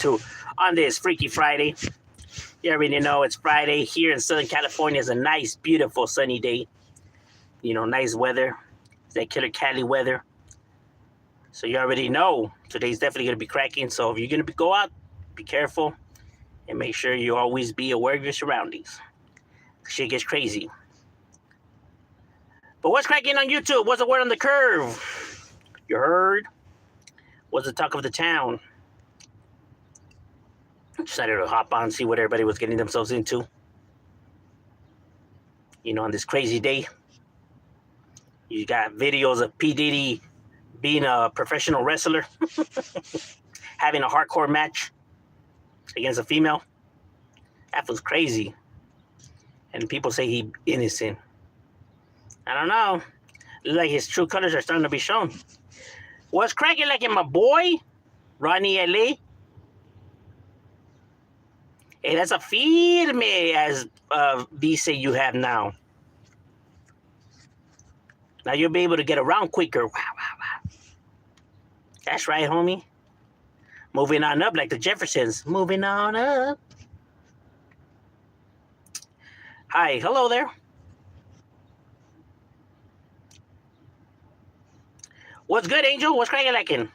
to on this Freaky Friday. You already know it's Friday here in Southern California. It's a nice, beautiful, sunny day. You know, nice weather. It's that killer Cali weather. So you already know today's definitely going to be cracking. So if you're going to go out, be careful and make sure you always be aware of your surroundings. Shit gets crazy. But what's cracking on YouTube? What's the word on the curve? You heard? What's the talk of the town? Decided to hop on and see what everybody was getting themselves into. You know, on this crazy day. You got videos of P. Diddy being a professional wrestler. Having a hardcore match against a female. That was crazy. And people say he innocent. I don't know. Looks like his true colors are starting to be shown. What's cracking like in my boy? Ronnie L.A. Hey, that's a firme as visa you have now. Now you'll be able to get around quicker. Wow, wow, wow. That's right, homie. Moving on up like the Jeffersons. Moving on up. Hi, hello there. What's good, Angel? What's cracking like in?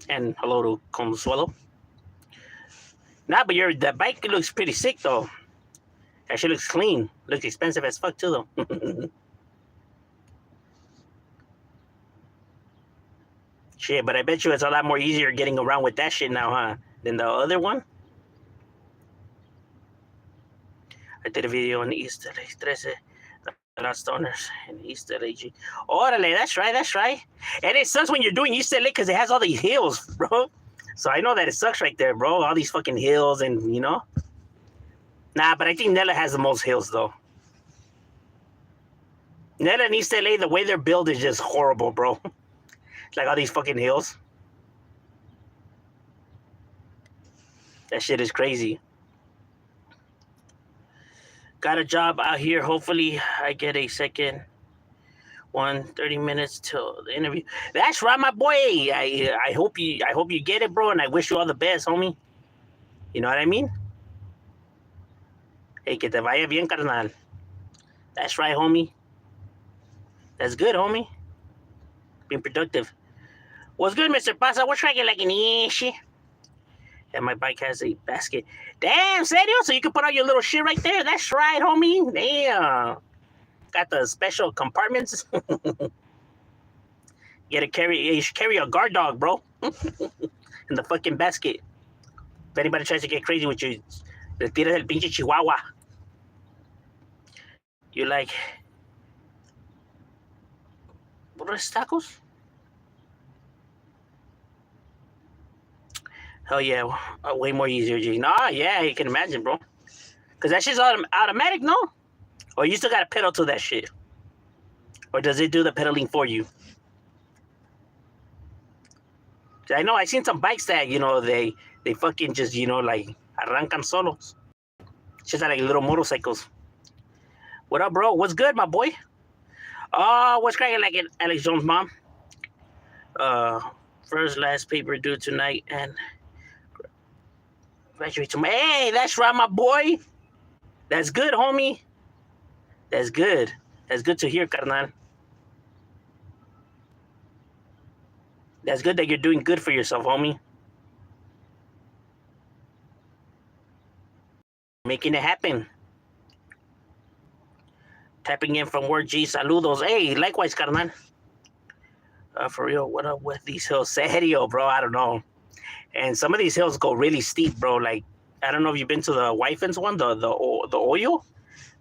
And hello to Consuelo. Nah, but the bike looks pretty sick though. Actually looks clean. Looks expensive as fuck too though. Shit, but I bet you it's a lot more easier getting around with that shit now, huh? Than the other one. I did a video on Easter Egg 13. Las Stoners and Easter Egg. Orale, that's right, that's right. And it sucks when you're doing Easter Egg because it has all these hills, bro. So I know that it sucks right there, bro. All these fucking hills and, you know. Nah, but I think Nella has the most hills, though. Nella and Easter Egg, the way they're built is just horrible, bro. It's like all these fucking hills. That shit is crazy. Got a job out here. Hopefully, I get a second 30 minutes till the interview. That's right, my boy. I hope you get it, bro, and I wish you all the best, homie. You know what I mean? Hey, que te vaya bien, carnal. That's right, homie. That's good, homie. Being productive. What's good, Mr. Pasa? What's cracking like an ishi? And my bike has a basket. Damn, serio? So you can put all your little shit right there? That's right, homie. Damn. Got the special compartments. You should carry a guard dog, bro. In the fucking basket. If anybody tries to get crazy with you, le tiras el pinche chihuahua. You like... ¿Burros tacos? Oh, yeah, way more easier, G. Nah, yeah, you can imagine, bro. Because that shit's automatic, no? Or you still got to pedal to that shit? Or does it do the pedaling for you? I know, I seen some bikes that, you know, they fucking just, you know, like, arrancan solos. Just like little motorcycles. What up, bro? What's good, my boy? What's cracking like Alex Jones' mom? First, last paper due tonight, and... graduate tomorrow. Hey, that's right, my boy. That's good, homie. That's good. That's good to hear, carnal. That's good that you're doing good for yourself, homie. Making it happen. Tapping in from work, G. Saludos. Hey, likewise, carnal. For real, what up with these hills? Serio, bro, I don't know. And some of these hills go really steep, bro. Like, I don't know if you've been to the Wyfens one, the Oyo.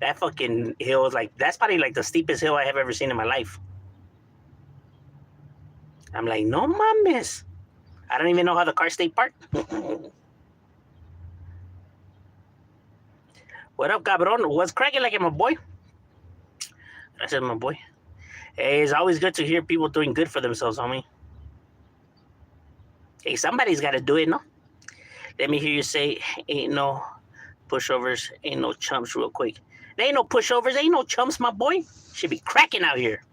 That fucking hill is like, that's probably like the steepest hill I have ever seen in my life. I'm like, no mames. I don't even know how the cars stay parked. What up, cabron? What's cracking like it, my boy? I said, my boy. Hey, it's always good to hear people doing good for themselves, homie. Hey, somebody's got to do it, no? Let me hear you say, ain't no pushovers, ain't no chumps real quick. There ain't no pushovers, ain't no chumps, my boy. Should be cracking out here.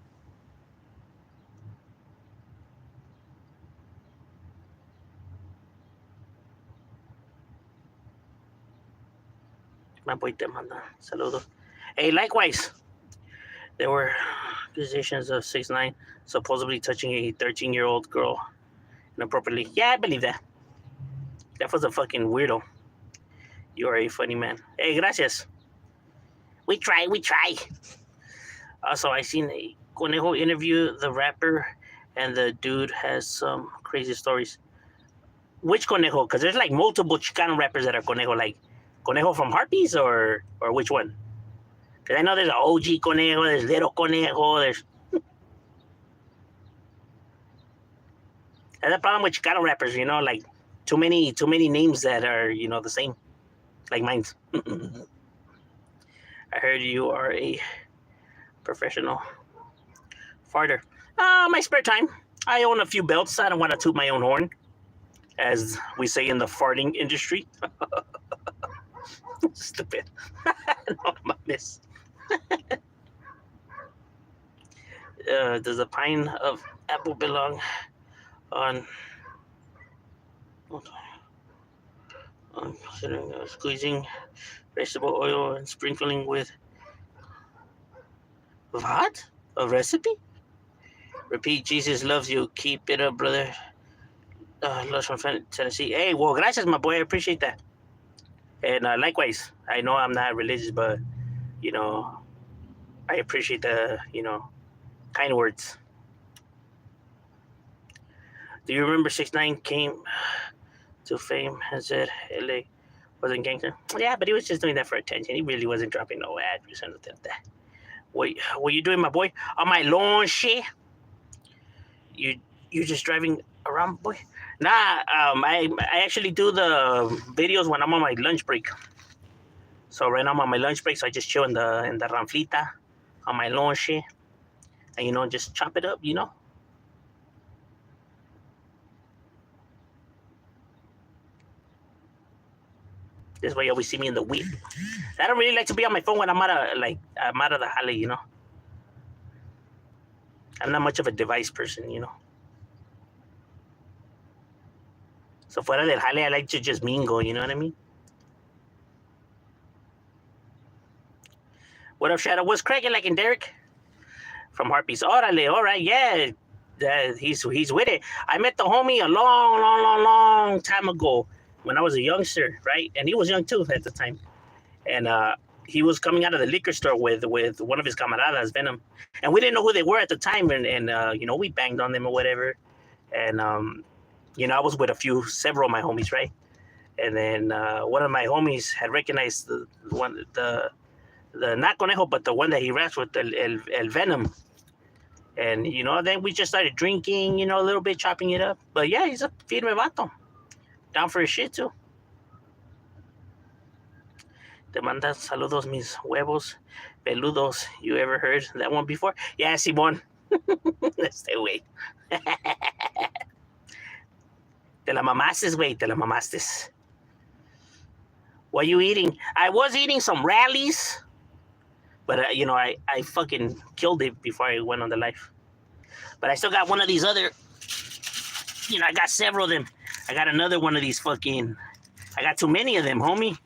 My boy te manda saludos. Hey, likewise, there were accusations of 6ix9ine supposedly touching a 13-year-old girl inappropriately. Yeah, I believe that. That was a fucking weirdo. You are a funny man. Hey, gracias. We try. Also, I seen a Conejo interview the rapper, and the dude has some crazy stories. Which Conejo? Because there's like multiple Chicano rappers that are Conejo, like Conejo from Harpies, or which one? Because I know there's an OG Conejo, there's Little Conejo, there's... That's the problem with Chicano rappers, you know, like too many names that are, you know, the same, like mine's. I heard you are a professional farter. My spare time, I own a few belts. I don't want to toot my own horn, as we say in the farting industry. Stupid. No, I miss. Does a pine of apple belong on considering squeezing vegetable oil and sprinkling with what? A recipe? Repeat, Jesus loves you. Keep it up, brother. Loves from Tennessee. Hey, well, gracias, my boy. I appreciate that. And likewise, I know I'm not religious, but, you know, I appreciate the, you know, kind words. Do you remember 6ix9ine came to fame and said LA wasn't gangster? Yeah, but he was just doing that for attention. He really wasn't dropping no ads or something like that. What you doing, my boy? On my launch? You just driving around, boy? Nah, I actually do the videos when I'm on my lunch break. So right now I'm on my lunch break, so I just chill in the ranflita on my lunch, and you know, just chop it up, you know. This way you always see me in the whip. I don't really like to be on my phone when I'm out of the alley, you know. I'm not much of a device person, you know. So fuera del jale, I like to just mingle, you know what I mean? What up, Shadow? What's cracking like in Derek? From Harpies. Orale, all right, yeah. He's with it. I met the homie a long time ago when I was a youngster, right? And he was young too at the time. And he was coming out of the liquor store with one of his camaradas, Venom. And we didn't know who they were at the time. And you know, we banged on them or whatever. And, you know, I was with several of my homies, right? And then one of my homies had recognized the not Conejo, but the one that he raps with, El Venom. And, you know, then we just started drinking, you know, a little bit, chopping it up. But yeah, he's a firme vato. Down for his shit, too. Te mandan saludos mis huevos peludos. You ever heard that one before? Yeah, Simon. Stay away. Te la mamastes, güey. Te la mamastes. What are you eating? I was eating some rallies. But, you know, I fucking killed it before I went on the live. But I still got one of these other... You know, I got several of them. I got another one of these fucking... I got too many of them, homie.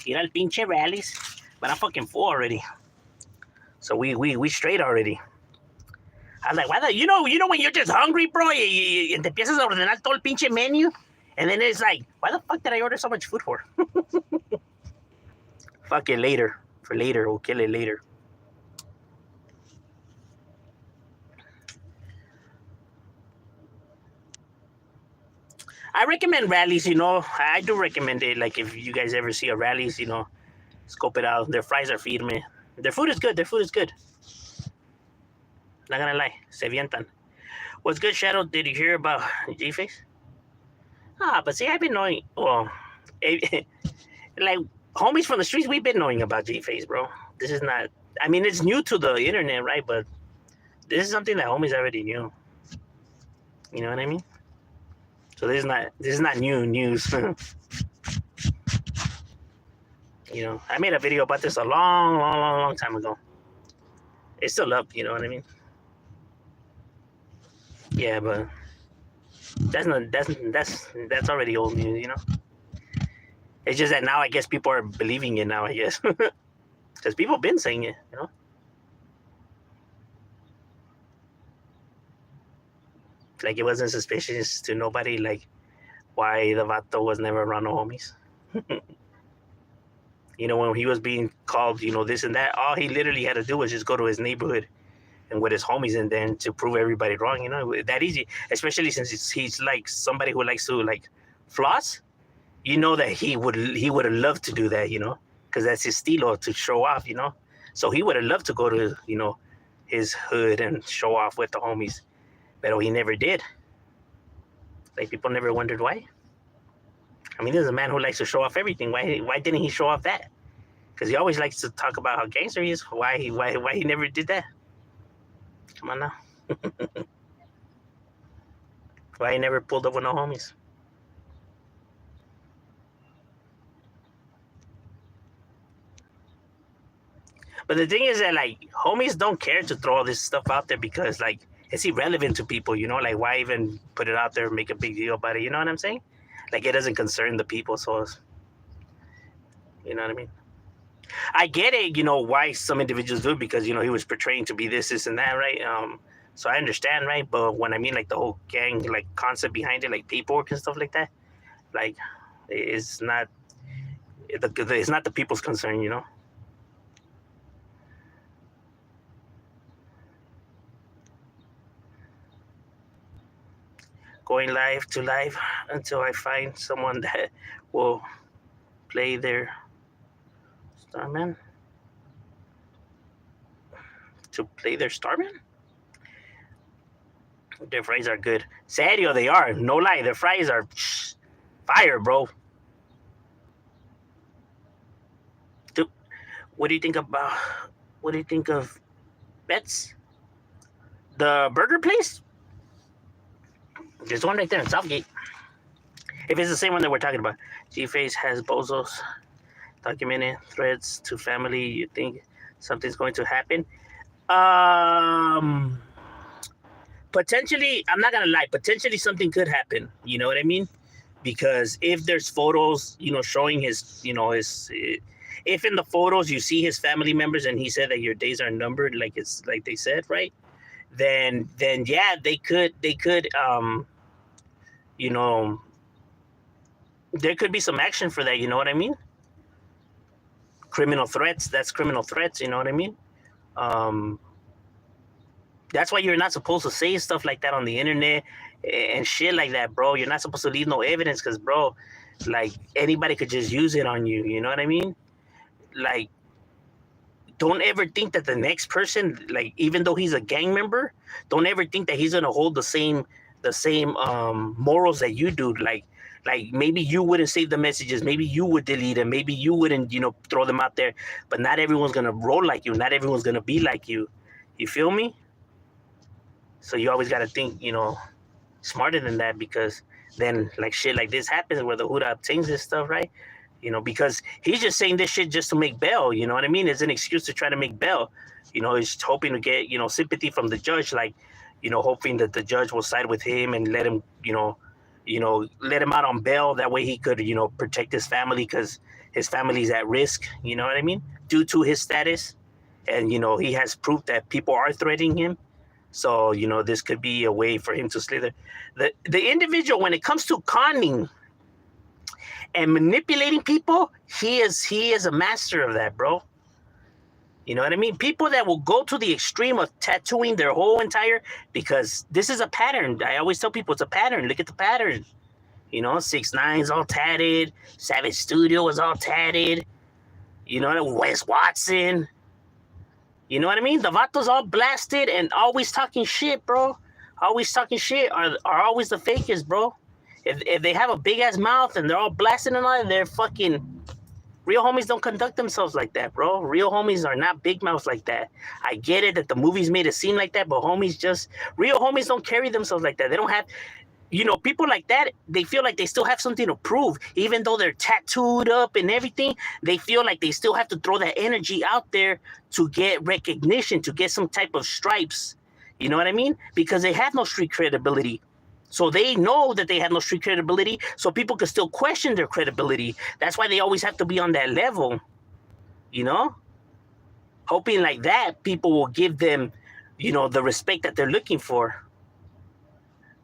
Mira el pinche rallies. But I'm fucking full already. So we straight already. I was like, why the... You know when you're just hungry, bro? Y te empiezas a ordenar todo el pinche menu. And then it's like, why the fuck did I order so much food for? Fuck it later. For later, we'll kill it later. I recommend rallies, you know. I do recommend it. Like, if you guys ever see a rallies, you know, scope it out. Their fries are firme. Their food is good. Not gonna lie. Se vientan. What's good, Shadow? Did you hear about G-Face? But see, I've been knowing... Well, like... Homies from the streets, we've been knowing about G-Face, bro. This is not... I mean, it's new to the internet, right? But this is something that homies already knew. You know what I mean? So this is not new news. You know, I made a video about this a long time ago. It's still up, you know what I mean? Yeah, but that's already old news, you know? It's just that now I guess people are believing it now, I guess. Because people have been saying it, you know? Like it wasn't suspicious to nobody, like why the vato was never around the homies. You know, when he was being called, you know, this and that, all he literally had to do was just go to his neighborhood and with his homies and then to prove everybody wrong, you know, that easy. Especially since he's like somebody who likes to like floss. You know that he would have loved to do that, you know, because that's his stilo to show off, you know. So he would have loved to go to, you know, his hood and show off with the homies, but he never did. Like people never wondered why. I mean, this is a man who likes to show off everything. Why didn't he show off that? Because he always likes to talk about how gangster he is. Why he never did that? Come on now. Why he never pulled up with no homies? But the thing is that like homies don't care to throw all this stuff out there because like it's irrelevant to people, you know. Like why even put it out there and make a big deal about it? You know what I'm saying? Like it doesn't concern the people, so you know what I mean. I get it, you know, why some individuals do it because you know he was portraying to be this, and that, right? So I understand, right? But when I mean like the whole gang, like concept behind it, like paperwork and stuff like that, like it's not the people's concern, you know. Going live to live until I find someone that will play their Starman. To play their Starman? Their fries are good. Serio, they are. No lie, their fries are fire, bro. Dude, what do you think about? What do you think of Betts? The burger place? There's one right there in Southgate. If it's the same one that we're talking about. G-Face has bozos documented threats to family. You think something's going to happen? Potentially, I'm not gonna lie. Potentially, something could happen. You know what I mean? Because if there's photos, you know, showing his, you know, if in the photos you see his family members and he said that your days are numbered, like it's like they said, right? Then yeah, they could, you know, there could be some action for that. You know what I mean? Criminal threats. That's criminal threats. You know what I mean? That's why you're not supposed to say stuff like that on the internet and shit like that, bro. You're not supposed to leave no evidence because, bro, like anybody could just use it on you. You know what I mean? Like, don't ever think that the next person, like, even though he's a gang member, don't ever think that he's gonna hold the same morals that you do. Like maybe you wouldn't save the messages, maybe you would delete them, maybe you wouldn't, you know, throw them out there. But not everyone's gonna roll like you. Not everyone's gonna be like you. You feel me? So you always gotta think, you know, smarter than that, because then like shit like this happens where the Huda obtains this stuff, right? You know, because he's just saying this shit just to make bail. You know what I mean? It's an excuse to try to make bail. You know, he's hoping to get, you know, sympathy from the judge, like, you know, hoping that the judge will side with him and let him, you know, let him out on bail. That way he could, you know, protect his family, because his family's at risk. You know what I mean? Due to his status, and you know he has proof that people are threatening him. So you know this could be a way for him to slither. The individual, when it comes to conning and manipulating people, he is a master of that, bro. You know what I mean? People that will go to the extreme of tattooing their whole entire, because this is a pattern. I always tell people it's a pattern. Look at the pattern. You know, 6ix9ine's all tatted. Savage Studio is all tatted. You know, Wes Watson. You know what I mean? The vato's all blasted and always talking shit, bro. Always talking shit are always the fakest, bro. If they have a big ass mouth and they're all blasting and all, they're fucking. Real homies don't conduct themselves like that, bro. Real homies are not big mouths like that. I get it that the movies made it seem like that, but real homies don't carry themselves like that. They don't have, you know, people like that, they feel like they still have something to prove. Even though they're tattooed up and everything, they feel like they still have to throw that energy out there to get recognition, to get some type of stripes. You know what I mean? Because they have no street credibility. So they know that they have no street credibility, so people can still question their credibility. That's why they always have to be on that level, you know? Hoping like that people will give them, the respect that they're looking for.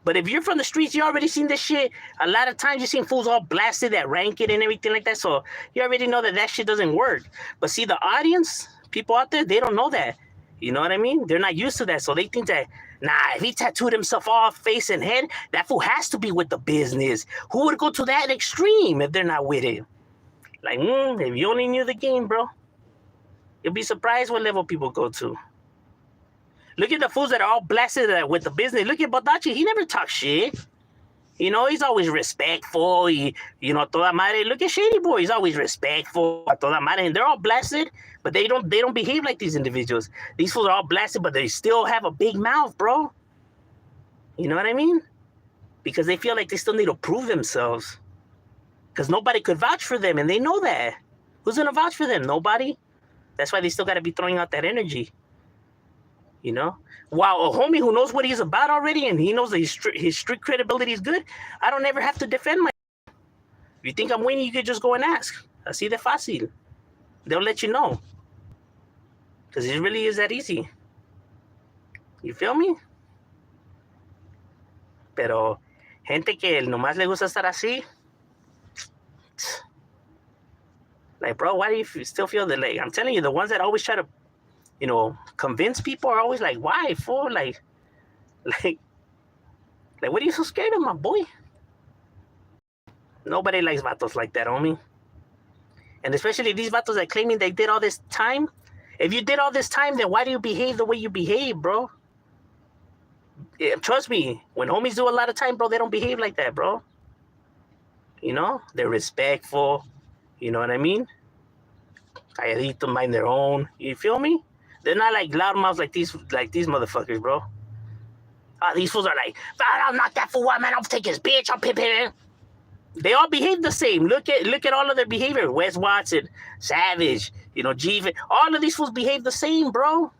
But if you're from the streets, you already seen this shit. A lot of times you seen fools all blasted that rank it and everything like that. So you already know that shit doesn't work. But see, the audience, people out there, they don't know that. You know what I mean? They're not used to that. So they think that, nah, if he tattooed himself off face and head, that fool has to be with the business. Who would go to that extreme if they're not with it? Like, if you only knew the game, bro, you'll be surprised what level people go to. Look at the fools that are all blasted with the business. Look at Badachi. He never talks shit. He's always respectful. Toda madre. Look at Shady Boy. He's always respectful. Toda madre. And they're all blasted, but they don't behave like these individuals. These fools are all blasted, but they still have a big mouth, bro. You know what I mean? Because they feel like they still need to prove themselves. Because nobody could vouch for them, and they know that. Who's going to vouch for them? Nobody. That's why they still got to be throwing out that energy. While a homie who knows what he's about already and he knows that his street credibility is good, I don't ever have to defend myself. If you think I'm winning, you could just go and ask. Así de fácil. They'll let you know. Because it really is that easy. You feel me? Pero gente que nomás le gusta estar así. Like, bro, why do you still feel that? Like, I'm telling you, the ones that always try to convince people are always like, why, fool? Like, what are you so scared of, my boy? Nobody likes vatos like that, homie. And especially these vatos that claiming they did all this time. If you did all this time, then why do you behave the way you behave, bro? Trust me, when homies do a lot of time, bro, they don't behave like that, bro. They're respectful. You know what I mean? Calladito, mind their own. You feel me? They're not like loudmouths like these motherfuckers, bro. These fools are like, I'll knock that fool out, man. I'll take his bitch. I'll pip him. They all behave the same. Look at all of their behavior. Wes Watson, Savage, G. All of these fools behave the same, bro.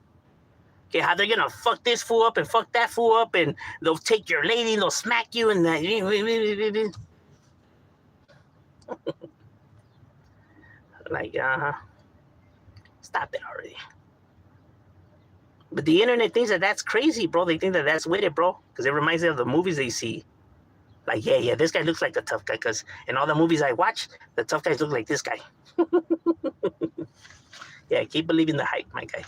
Okay, how they're gonna fuck this fool up and fuck that fool up, and they'll take your lady and they'll smack you and that. Like, stop it already. But the internet thinks that that's crazy, bro. They think that that's with it, bro. Because it reminds them of the movies they see. Like, yeah, this guy looks like the tough guy. Because in all the movies I watch, the tough guys look like this guy. Yeah, keep believing the hype, my guy.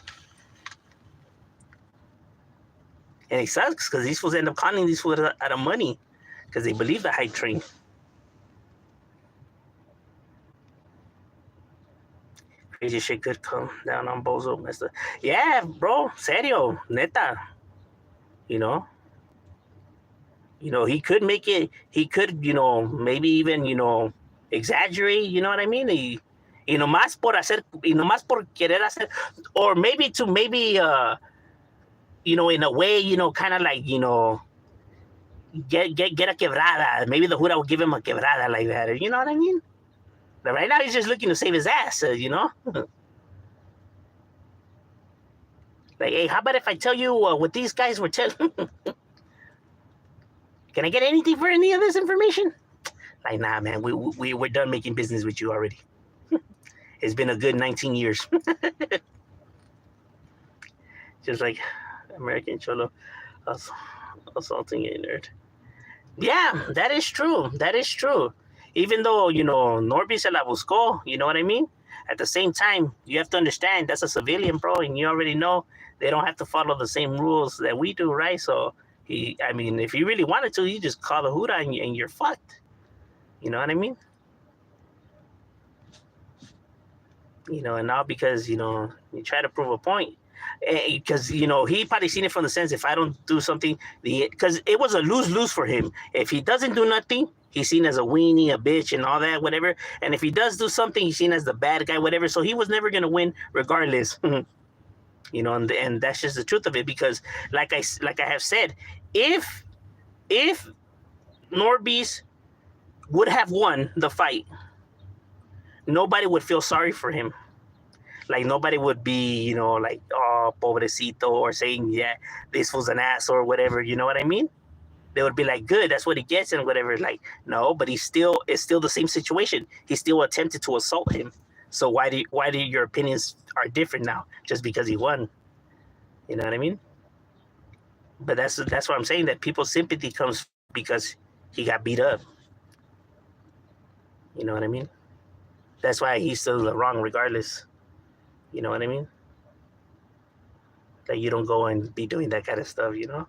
And it sucks because these fools end up conning these fools out of money. Because they believe the hype train. Crazy shit could come down on Bozo. Yeah, bro. Serio. Neta. He could make it. He could, maybe even, exaggerate. You know what I mean? Más por hacer, más por querer hacer, or maybe in a way, kind of like, get a quebrada. Maybe the Jura will give him a quebrada like that. You know what I mean? But right now, he's just looking to save his ass, Like, hey, how about if I tell you what these guys were telling? Can I get anything for any of this information? Like, nah, man, we're done making business with you already. It's been a good 19 years. Just like American Cholo assaulting a nerd. Yeah, that is true. That is true. Even though, Norby se la buscó, you know what I mean? At the same time, you have to understand that's a civilian, bro, and you already know they don't have to follow the same rules that we do, right? So, if you really wanted to, you just call the Jura and you're fucked. You know what I mean? And now because, you try to prove a point. Because, he probably seen it from the sense, if I don't do something, because it was a lose-lose for him. If he doesn't do nothing, he's seen as a weenie, a bitch, and all that, whatever. And if he does do something, he's seen as the bad guy, whatever. So he was never going to win regardless. And that's just the truth of it. Because like I have said, if Norby's would have won the fight, nobody would feel sorry for him. Like, nobody would be, like, oh, pobrecito, or saying, yeah, this was an ass or whatever. You know what I mean? they would be like, good, that's what he gets and whatever. Like, no, but it's still the same situation. He still attempted to assault him. So why do your opinions are different now just because he won? You know what I mean? But that's what I'm saying, that people's sympathy comes because he got beat up. You know what I mean? That's why he's still wrong regardless. You know what I mean? That you don't go and be doing that kind of stuff, you know?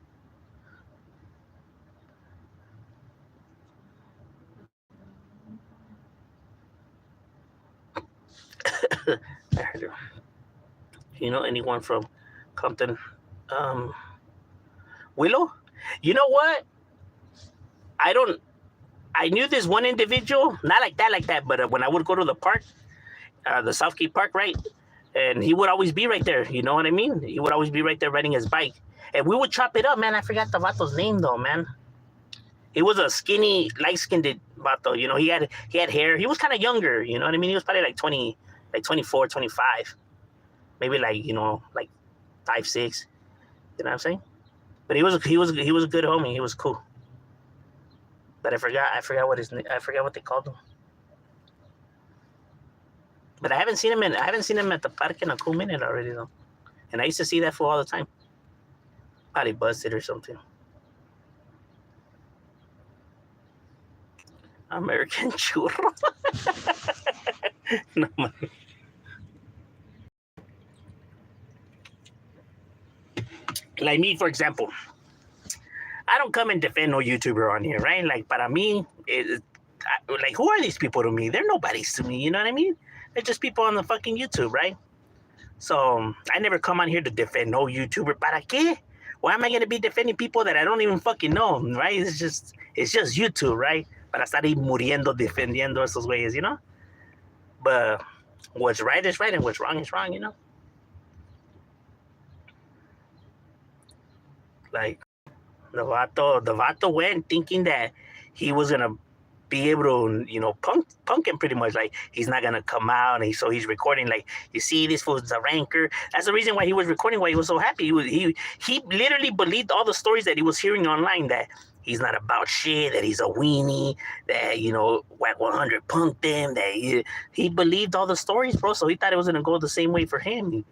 You know anyone from Compton? Willow? You know what? I knew this one individual, not like that, but when I would go to the park, the Southgate Park, right? And he would always be right there, you know what I mean? He would always be right there riding his bike. And we would chop it up, man. I forgot the vato's name, though, man. He was a skinny, light-skinned vato, you know? He had hair. He was kind of younger, you know what I mean? He was probably like 24, 25. Maybe like, you know, like 5'6". You know what I'm saying? But he was a good homie. He was cool. But I forgot what they called him. But I haven't seen him at the park in a cool minute already, though. And I used to see that fool all the time. Probably busted or something. American churro. No, man. Like me, for example, I don't come and defend no YouTuber on here, right? Like, para mí, like, who are these people to me? They're nobodies to me, you know what I mean? They're just people on the fucking YouTube, right? So I never come on here to defend no YouTuber. ¿Para qué? Why am I going to be defending people that I don't even fucking know, right? It's just YouTube, right? Para estar ahí muriendo defendiendo esos güeyes, you know? But what's right is right and what's wrong is wrong, you know? Like, the vato went thinking that he was going to be able to, you know, punk him pretty much. Like, he's not going to come out. And so he's recording, like, you see, this fool's a ranker. That's the reason why he was recording, why he was so happy. He literally believed all the stories that he was hearing online, that he's not about shit, that he's a weenie, that, you know, Wack 100 punked him, that he believed all the stories, bro. So he thought it was going to go the same way for him.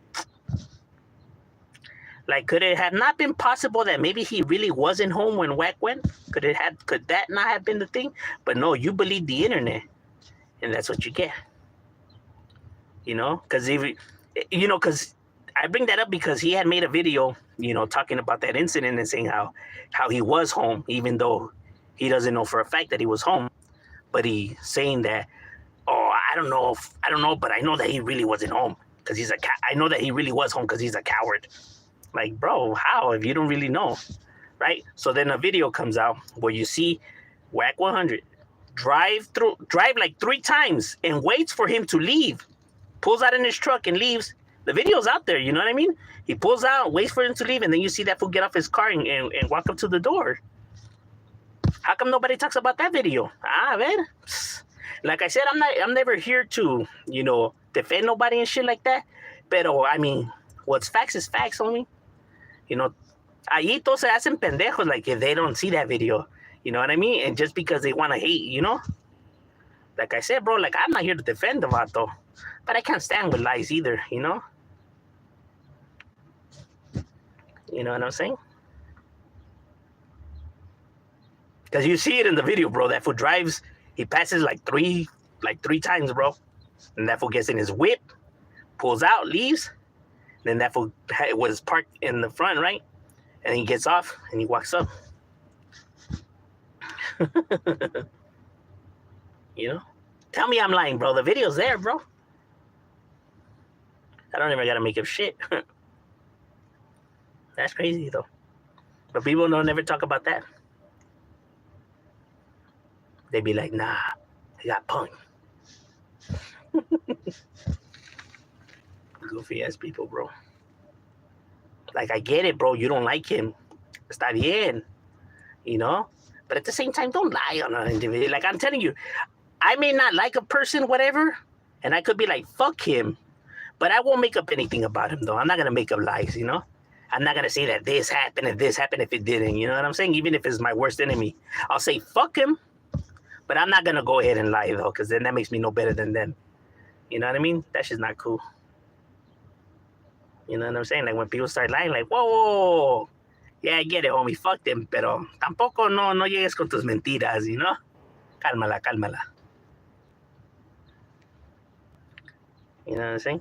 Like, could it have not been possible that maybe he really wasn't home when Wack went? Could that not have been the thing? But no, you believe the internet, and that's what you get. You know, because I bring that up because he had made a video, you know, talking about that incident and saying how he was home, even though he doesn't know for a fact that he was home. But he saying that, oh, I don't know, but I know that he really wasn't home because I know that he really was home because he's a coward. Like, bro, how if you don't really know, right? So then a video comes out where you see Wack 100 drive like 3 times and waits for him to leave, pulls out in his truck and leaves. The video's out there, you know what I mean? He pulls out, waits for him to leave, and then you see that fool get off his car and walk up to the door. How come nobody talks about that video? Man. Like I said, I'm never here to, you know, defend nobody and shit like that. But I mean, what's facts is facts, homie. You know, ahí todos se hacen pendejos, like, if they don't see that video. You know what I mean? And just because they want to hate, you know? Like I said, bro, like, I'm not here to defend the vato. But I can't stand with lies either, you know? You know what I'm saying? Because you see it in the video, bro. That fool drives, he passes like three times, bro. And that fool gets in his whip, pulls out, leaves. Then that fool was parked in the front, right? And he gets off and he walks up. You know? Tell me I'm lying, bro. The video's there, bro. I don't even gotta make up shit. That's crazy, though. But people don't never talk about that. They be like, nah, he got punked. Goofy ass people, bro. Like, I get it, bro. You don't like him. Está bien. You know? But at the same time, don't lie on an individual. Like, I'm telling you, I may not like a person, whatever, and I could be like, fuck him. But I won't make up anything about him, though. I'm not going to make up lies, you know? I'm not gonna say that this happened and this happened if it didn't. You know what I'm saying? Even if it's my worst enemy, I'll say fuck him, but I'm not gonna go ahead and lie though, because then that makes me no better than them. You know what I mean? That shit's not cool. You know what I'm saying? Like when people start lying, like, whoa, whoa, whoa. Yeah, I get it, homie. Fuck them, pero tampoco no llegues con tus mentiras, you know? Cálmala, cálmala. You know what I'm saying?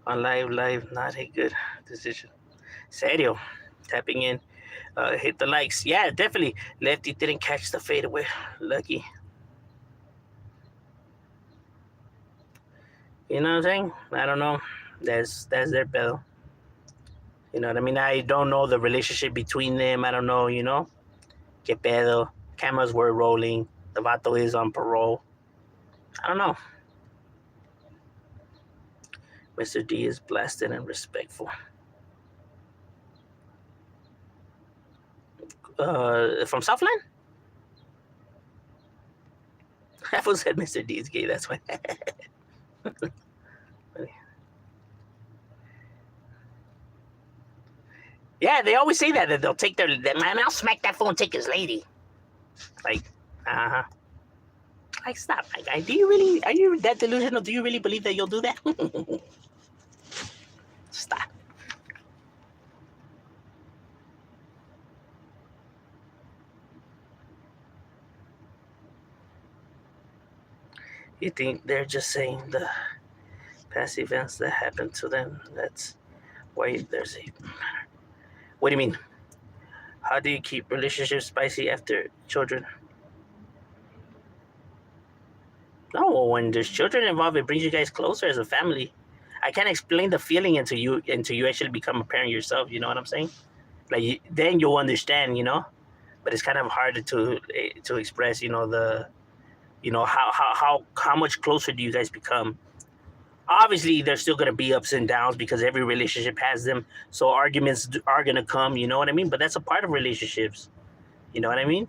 On live, not a good decision. Serio, tapping in, hit the likes. Yeah, definitely. Lefty didn't catch the fadeaway. Lucky. You know what I'm saying? I don't know. That's their pedo. You know what I mean? I don't know the relationship between them. I don't know, you know? Que pedo. Cameras were rolling. The vato is on parole. I don't know. Mr. D is blasted and respectful. From Southland? I was said Mr. D is gay, that's why. Yeah, they always say that they'll take their man. I'll smack that fool and take his lady. Like, like stop, my guy. Do you really? Are you that delusional? Do you really believe that you'll do that? Stop. You think they're just saying the past events that happened to them? That's why there's a. What do you mean? How do you keep relationships spicy after children? No, when there's children involved, it brings you guys closer as a family. I can't explain the feeling until you actually become a parent yourself. You know what I'm saying? Like then you'll understand. You know, but it's kind of hard to express. You know how much closer do you guys become? Obviously, there's still gonna be ups and downs because every relationship has them. So arguments are gonna come. You know what I mean? But that's a part of relationships. You know what I mean?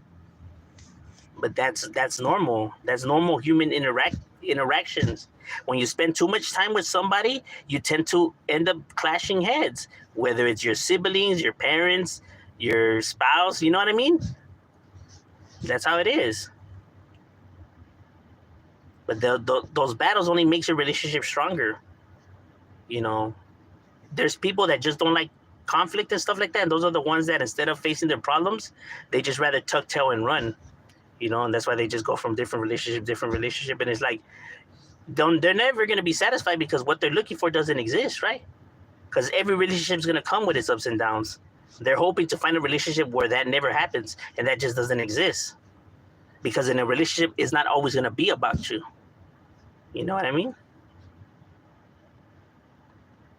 But that's normal. That's normal human interactions. When you spend too much time with somebody, you tend to end up clashing heads. Whether it's your siblings, your parents, your spouse, you know what I mean? That's how it is. But those battles only makes your relationship stronger. You know, there's people that just don't like conflict and stuff like that. And those are the ones that instead of facing their problems, they just rather tuck tail and run. You know, and that's why they just go from different relationship, and it's like they're never going to be satisfied because what they're looking for doesn't exist, right? Because every relationship is going to come with its ups and downs. They're hoping to find a relationship where that never happens, and that just doesn't exist. Because in a relationship, it's not always going to be about you. You know what I mean?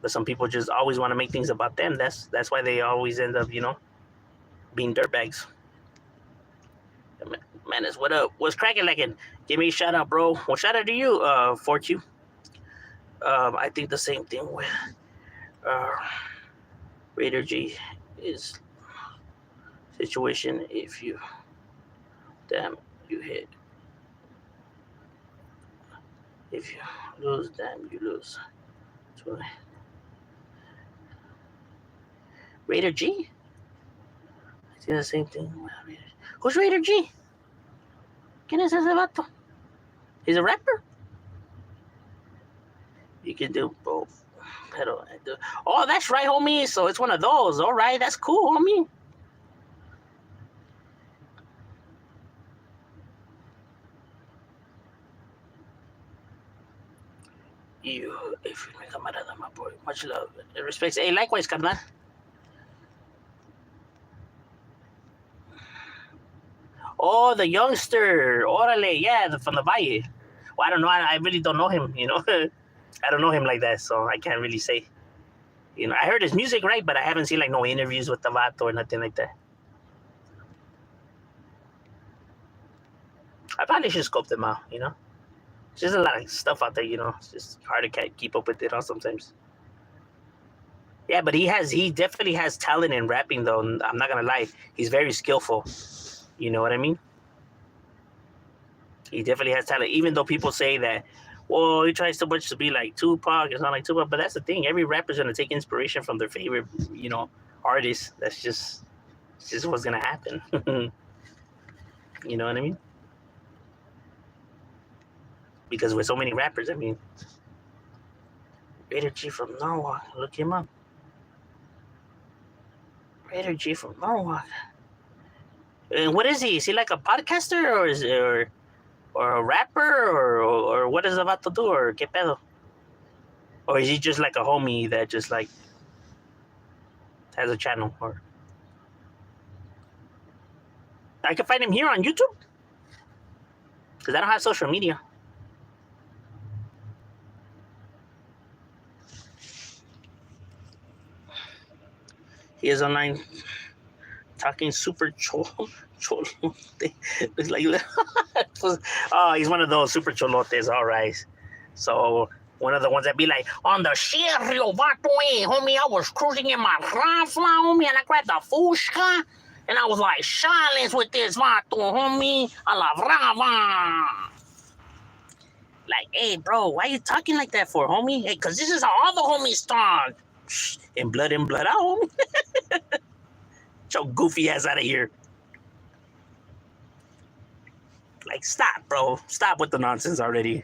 But some people just always want to make things about them. That's why they always end up, you know, being dirtbags. Man, what up? What's cracking like it? Give me a shout out, bro. Well, shout out to you, 4Q. I think the same thing with Raider G is situation. If you damn you hit, if you lose, damn you lose. Raider G. I think the same thing. Who's Raider G? ¿Quién es ese vato? He's a rapper? You can do both. Oh, that's right, homie. So it's one of those. All right, that's cool, homie. You, if you make a matter of my boy, much love and respect. Hey, likewise, carnal. Oh, the youngster. Orale, yeah, from the Valle. Well, I don't know. I really don't know him, you know. I don't know him like that, so I can't really say. You know, I heard his music, right? But I haven't seen like no interviews with the vato or nothing like that. I probably should scope them out, you know. There's just a lot of stuff out there, you know. It's just hard to keep up with it all sometimes. Yeah, but he definitely has talent in rapping, though. I'm not gonna lie, he's very skillful. You know what I mean? He definitely has talent, even though people say that, well, he tries so much to be like Tupac. It's not like Tupac, but that's the thing. Every rapper's gonna take inspiration from their favorite, artist. That's just what's gonna happen. You know what I mean? Because with so many rappers, I mean, Raider G from Norwalk, look him up. Raider G from Norwalk. And what is he? Is he like a podcaster, or is or a rapper, or what is about to do, or qué pedo? Or is he just like a homie that just like has a channel? Or I can find him here on YouTube because I don't have social media. He is online talking super cholo. Looks like oh, he's one of those super cholotes. All right, so one of the ones that be like, on the serio, vato, homie, I was cruising in my Rafa, homie, and I grabbed the Fushka, and I was like, silence with this vato, homie, a la brava. Like, hey, bro, why you talking like that for, homie? Hey, because this is how all the homies talk. In blood out, homie. Get your goofy ass out of here. Like, stop, bro. Stop with the nonsense already.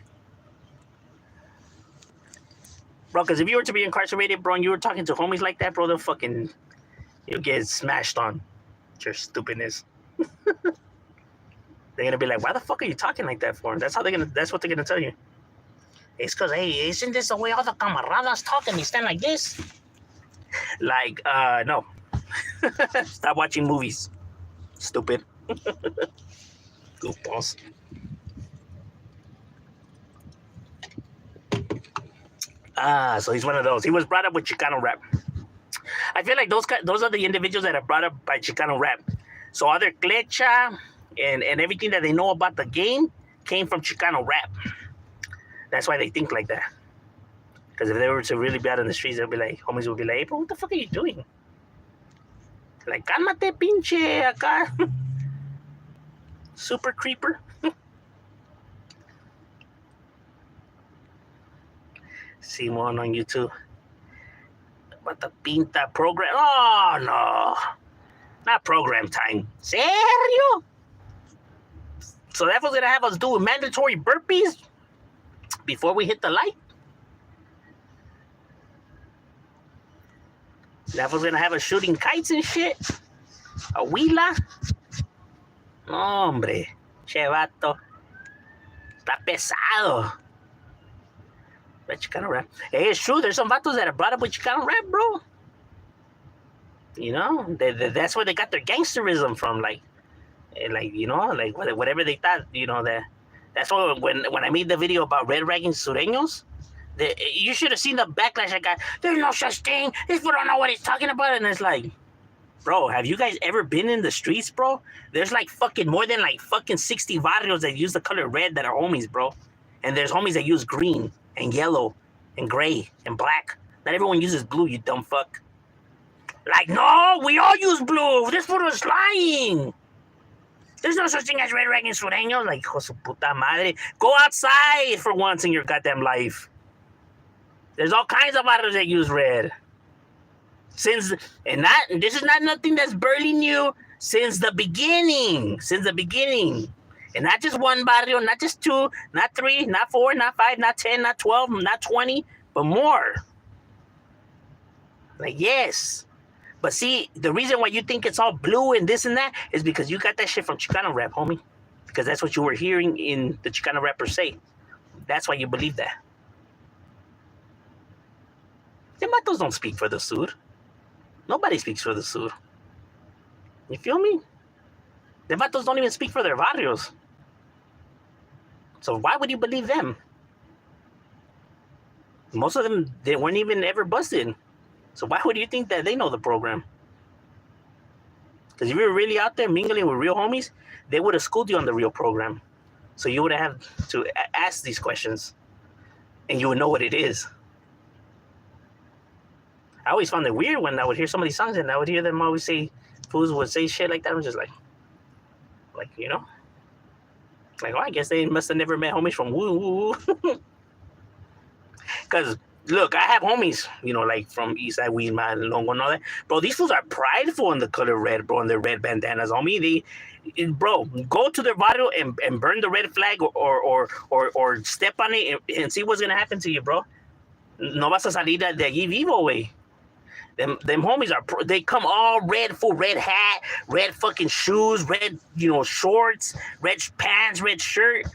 Bro, because if you were to be incarcerated, bro, and you were talking to homies like that, bro, you'll get smashed on. Your stupidness. They're gonna be like, why the fuck are you talking like that for? That's what they're gonna tell you. It's because, hey, isn't this the way all the camaradas talk and they stand like this? Like, no. Stop watching movies. Stupid. Goofballs. So he's one of those. He was brought up with Chicano rap. I feel like those are the individuals that are brought up by Chicano rap. So all their clecha and everything that they know about the game came from Chicano rap. That's why they think like that. Because if they were to really be out in the streets, they'll be like, homies will be like, hey, bro, what the fuck are you doing? Like, cálmate, pinche, acá. Super creeper. Simon on YouTube. But the Pinta program. Oh, no. Not program time. Serio? So that was going to have us do mandatory burpees before we hit the light? That was going to have us shooting kites and shit? A huila? No, hombre. Che, vato. Está pesado. But Chicano rap. Hey, it's true. There's some vatos that are brought up with Chicano rap, bro. You know, that's where they got their gangsterism from. Like whatever they thought, that's why when I made the video about red ragging sureños, you should have seen the backlash I got. There's no such thing. These people don't know what he's talking about. And it's like, bro, have you guys ever been in the streets, bro? There's like more than 60 barrios that use the color red that are homies, bro. And there's homies that use green and yellow and gray and black. Not everyone uses blue, you dumb fuck. Like, no, we all use blue. This fool is lying. There's no such thing as red ragging sureños. Like, hijo su puta madre. Go outside for once in your goddamn life. There's all kinds of barrios that use red. This is not nothing that's barely new since the beginning. And not just one barrio, not just two, not three, not four, not five, not 10, not 12, not 20, but more. Like, yes. But see, the reason why you think it's all blue and this and that is because you got that shit from Chicano rap, homie. Because that's what you were hearing in the Chicano rappers say. That's why you believe that. The matos don't speak for the sur. Nobody speaks for the sur. You feel me? The vatos don't even speak for their barrios. So why would you believe them? Most of them, they weren't even ever busted. So why would you think that they know the program? Because if you were really out there mingling with real homies, they would have schooled you on the real program. So you would have to ask these questions. And you would know what it is. I always found it weird when I would hear some of these songs and I would hear them always say, fools would say shit like that. I'm just like, Like, oh, I guess they must have never met homies from woo woo. Because, look, I have homies, you know, like from Eastside, Weedman, Longo, and all that. Bro, these fools are prideful in the color red, bro, and their red bandanas. Homie, bro, go to their barrio and burn the red flag or step on it and see what's going to happen to you, bro. No vas a salir de allí vivo, way. Them homies they come all red, full red hat, red fucking shoes, red, you know, shorts, red pants, red shirt.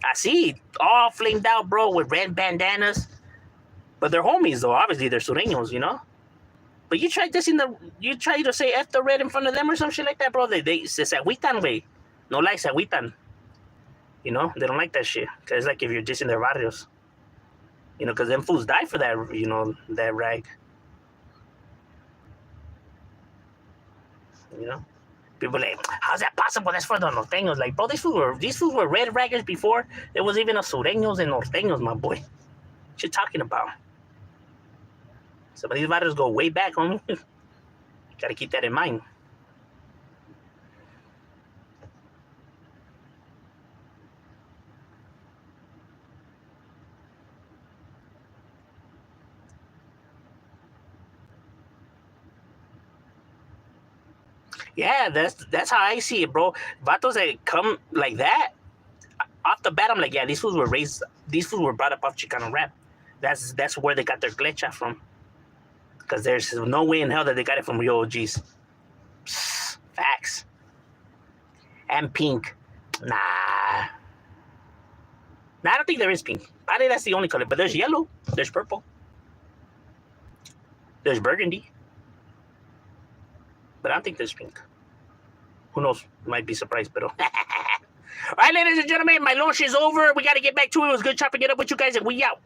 I see, all flamed out, bro, with red bandanas. But they're homies, though. Obviously, they're sureños, you know. But you try to say F the red in front of them or some shit like that, bro. They se agüitan, way. No like se agüitan. You know, they don't like that shit. Because it's like if you're dissing their barrios. You know, because them fools die for that, you know, that rag. You know? People like, how's that possible? That's for the norteños. Like, bro, these fools were red raggers before there was even a sureños and norteños, my boy. What you talking about? Some of these barrios go way back, homie. Gotta keep that in mind. Yeah, that's how I see it, bro. Vatos that come like that, off the bat, I'm like, yeah, these fools were brought up off Chicano rap. That's where they got their glitch from. Because there's no way in hell that they got it from real OGs. Psst, facts. And pink. Nah. I don't think there is pink. I think that's the only color. But there's yellow. There's purple. There's burgundy. But I don't think there's pink. Who knows? Might be surprised, but... All right, ladies and gentlemen, my lunch is over. We got to get back to it. It was good chopping it up with you guys, and we out.